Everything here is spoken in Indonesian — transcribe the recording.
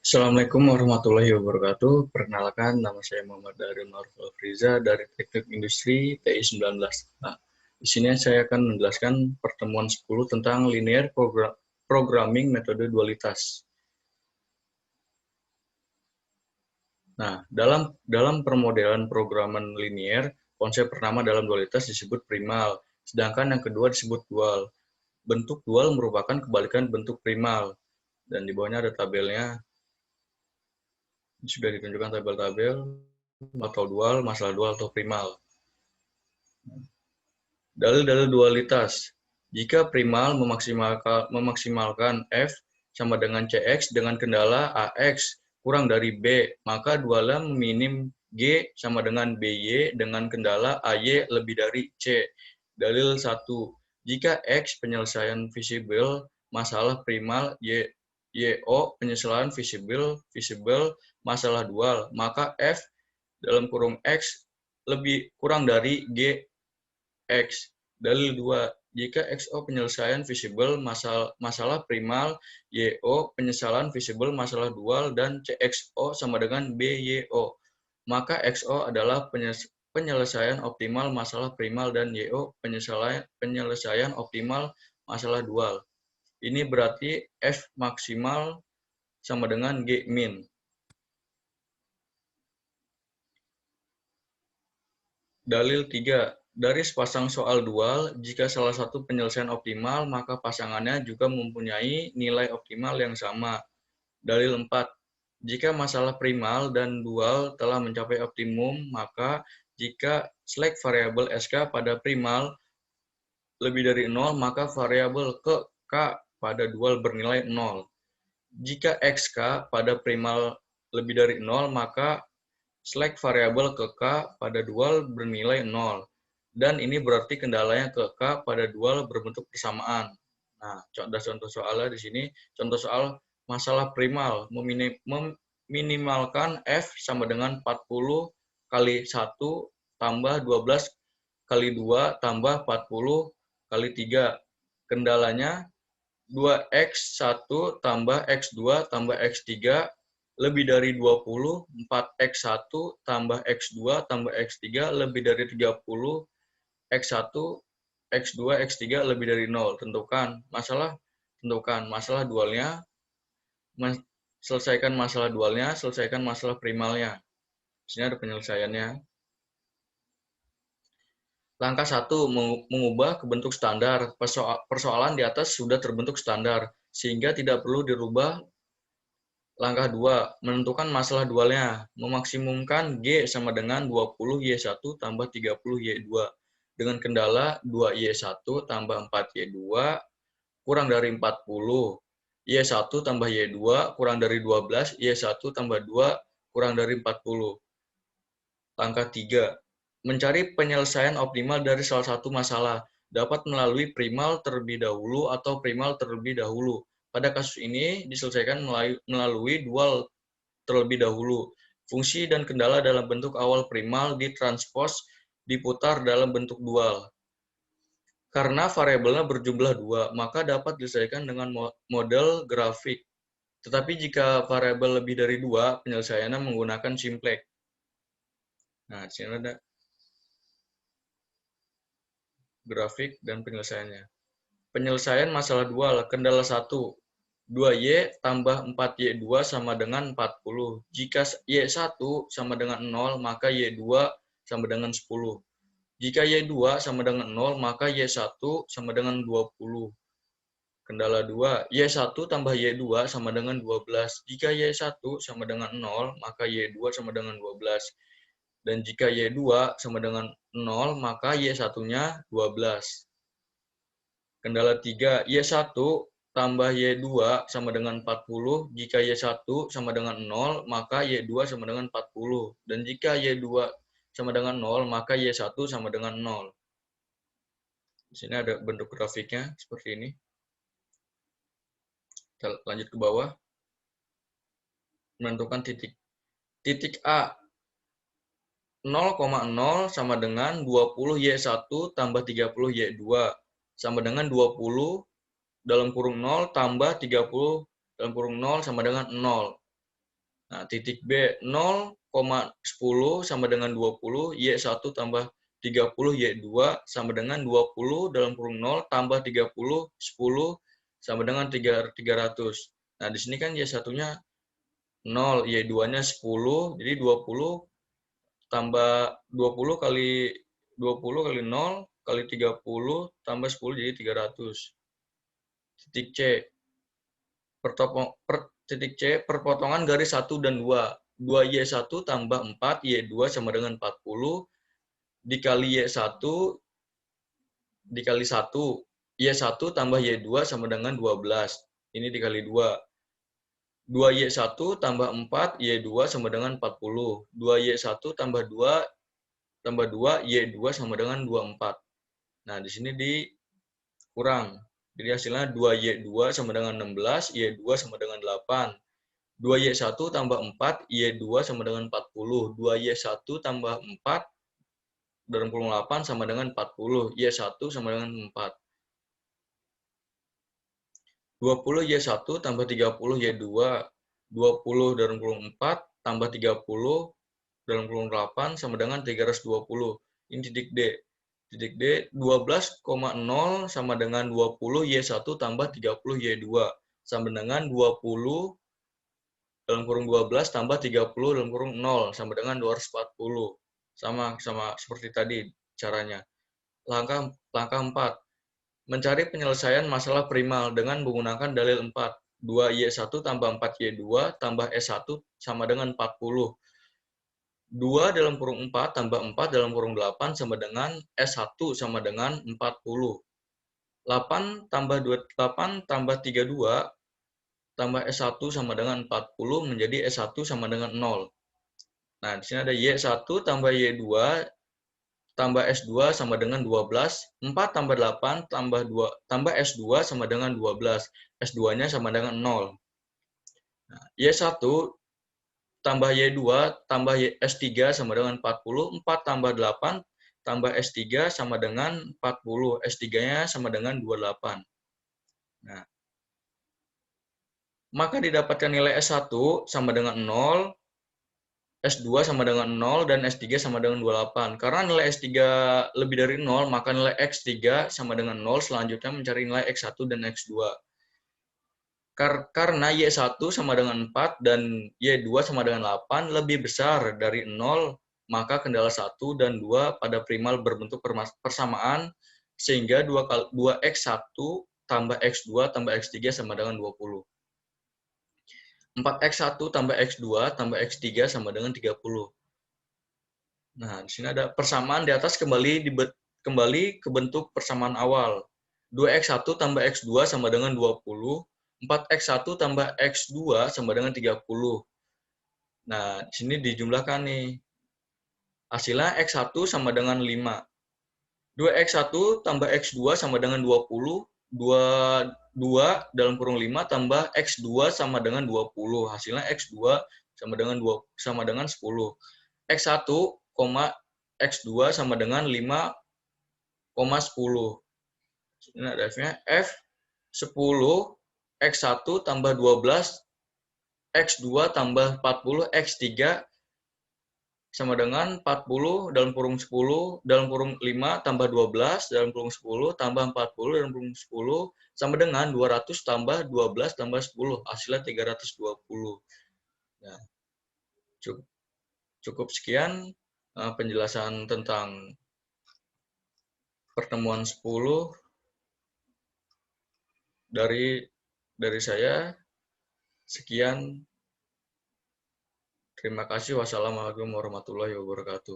Assalamualaikum warahmatullahi wabarakatuh. Perkenalkan, nama saya Muhammad Darul Maruf Riza dari Teknik Industri TI 19. Nah, di sini saya akan menjelaskan pertemuan 10 tentang linear programming metode dualitas. Nah, dalam permodelan programan linear, konsep pertama dalam dualitas disebut primal, sedangkan yang kedua disebut dual. Bentuk dual merupakan kebalikan bentuk primal, dan di bawahnya ada tabelnya. Sudah ditunjukkan tabel-tabel atau dual, masalah dual atau primal. Dalil-dalil dualitas. Jika primal memaksimalkan F sama dengan CX dengan kendala AX kurang dari B, maka dualnya meminim G sama dengan BY dengan kendala AY lebih dari C. Dalil 1. Jika X penyelesaian visible masalah primal YO penyelesaian visible masalah dual, maka F dalam kurung X lebih kurang dari G X. Dalil 2. Jika XO penyelesaian visible masalah primal, YO penyelesaian visible masalah dual, dan CXO sama dengan BYO, maka XO adalah penyelesaian optimal masalah primal dan YO penyelesaian optimal masalah dual. Ini berarti F maksimal sama dengan G min. Dalil 3. Dari sepasang soal dual, jika salah satu penyelesaian optimal, maka pasangannya juga mempunyai nilai optimal yang sama. Dalil 4. Jika masalah primal dan dual telah mencapai optimum, maka jika slack variabel SK pada primal lebih dari 0, maka variabel K pada dual bernilai 0. Jika XK pada primal lebih dari 0, maka slack variabel ke K pada dual bernilai 0. Dan ini berarti kendalanya ke K pada dual berbentuk persamaan. Nah, contoh soalnya di sini, contoh soal masalah primal, meminimalkan F sama dengan 40 kali 1 tambah 12 kali 2 tambah 40 kali 3. Kendalanya 2x1 tambah x2 tambah x3 lebih dari 20, 4x1 tambah x2 tambah x3 lebih dari 30, x1, x2, x3 lebih dari 0. Tentukan masalah dualnya, selesaikan masalah primalnya. Di sini ada penyelesaiannya. Langkah 1, mengubah ke bentuk standar. Persoalan di atas sudah terbentuk standar, sehingga tidak perlu dirubah. Langkah 2, menentukan masalah dualnya. Memaksimumkan G sama dengan 20Y1 tambah 30Y2. Dengan kendala 2Y1 tambah 4Y2 kurang dari 40. Y1 tambah Y2 kurang dari 12. Y1 tambah 2 kurang dari 40. Langkah 3, mencari penyelesaian optimal dari salah satu masalah. Dapat melalui primal terlebih dahulu atau primal terlebih dahulu. Pada kasus ini diselesaikan melalui dual terlebih dahulu. Fungsi dan kendala dalam bentuk awal primal ditranspos diputar dalam bentuk dual. Karena variabelnya berjumlah 2, maka dapat diselesaikan dengan model grafik. Tetapi jika variabel lebih dari 2, penyelesaiannya menggunakan simplex. Nah, di sini ada grafik dan penyelesaiannya. Penyelesaian masalah dual, kendala 1. 2Y tambah 4Y2 sama dengan 40. Jika Y1 sama dengan 0, maka Y2 sama dengan 10. Jika Y2 sama dengan 0, maka Y1 sama dengan 20. Kendala 2, Y1 tambah Y2 sama dengan 12. Jika Y1 sama dengan 0, maka Y2 sama dengan 12. Dan jika Y2 sama dengan 0, maka Y1-nya 12. Kendala 3, Y1 tambah Y2 sama dengan 40. Jika Y1 sama dengan 0, maka Y2 sama dengan 40. Dan jika Y2 sama dengan 0, maka Y1 sama dengan 0. Di sini ada bentuk grafiknya seperti ini. Kita lanjut ke bawah. Menentukan titik. Titik A 0,0 sama dengan 20Y1 tambah 30Y2 sama dengan 20 dalam kurung 0 tambah 30 dalam kurung 0 sama dengan 0. Nah, titik B 0,10 sama dengan 20, Y1 tambah 30, Y2 sama dengan 20 dalam kurung 0 tambah 30, 10 sama dengan 300. Nah, di sini kan Y1-nya 0, Y2-nya 10, jadi 20 tambah 20 kali 20 kali 0 kali 30 tambah 10 jadi 300. Titik C. Titik C, perpotongan garis 1 dan 2. 2Y1 tambah 4, Y2 sama dengan 40, dikali Y1, dikali 1. Y1 tambah Y2 sama dengan 12. Ini dikali 2. 2Y1 tambah 4, Y2 sama dengan 40. 2Y1 tambah 2, tambah 2, Y2 sama dengan 24. Nah, di sini dikurang. Jadi hasilnya 2Y2 sama dengan 16, Y2 sama dengan 8. 2Y1 tambah 4, Y2 sama dengan 40. 2Y1 tambah 4 dalam kurung 8 sama dengan 40. Y1 sama dengan 4. 20 Y1 tambah 30 Y2. 20 dalam kurung 4 tambah 30 dalam kurung 8 sama dengan 320. Ini titik D. Titik D 12,0 sama dengan 20 Y1 tambah 30 Y2 sama dengan 20 dalam kurung 12 tambah 30 dalam kurung 0 sama dengan 240. Sama seperti tadi caranya. Langkah 4. Mencari penyelesaian masalah primal dengan menggunakan dalil 4. 2Y1 tambah 4Y2 tambah S1 sama dengan 40. 2 dalam kurung 4 tambah 4 dalam kurung 8 sama dengan S1 sama dengan 40. 8 tambah 8 tambah 32 tambah S1 sama dengan 40 menjadi S1 sama dengan 0. Nah, di sini ada Y1 tambah Y2 tambah S2 sama dengan 12. 4 tambah 8 tambah 2 tambah S2 sama dengan 12. S2-nya sama dengan 0. Nah, Y1 tambah Y2 tambah S3 sama dengan 40. 4 tambah 8 tambah S3 sama dengan 40. S3-nya sama dengan 28. Nah, maka didapatkan nilai S1 sama dengan 0, S2 sama dengan 0, dan S3 sama dengan 28. Karena nilai S3 lebih dari 0, maka nilai X3 sama dengan 0, selanjutnya mencari nilai X1 dan X2. Karena Y1 sama dengan 4 dan Y2 sama dengan 8 lebih besar dari 0, maka kendala 1 dan 2 pada primal berbentuk persamaan, sehingga 2X1 tambah X2 tambah X3 sama dengan 20. 4X1 tambah X2 tambah X3 sama dengan 30. Nah, di sini ada persamaan di atas kembali ke bentuk persamaan awal. 2X1 tambah X2 sama dengan 20. 4X1 tambah X2 sama dengan 30. Nah, di sini dijumlahkan nih. Hasilnya X1 sama dengan 5. 2X1 tambah X2 sama dengan 20. 2 dalam kurung 5 tambah X2 sama dengan 20. Hasilnya X2 sama dengan 10. X1, X2 sama dengan 5,10. Ini ada F-nya. F 10, X1 tambah 12, X2 tambah 40, X3 sama dengan 40 dalam kurung 10 dalam kurung 5 tambah 12 dalam kurung 10 tambah 40 dalam kurung 10 sama dengan 200 tambah 12 tambah 10. Hasilnya 320. Nah, cukup sekian penjelasan tentang pertemuan 10 dari saya. Sekian. Terima kasih. Wassalamualaikum warahmatullahi wabarakatuh.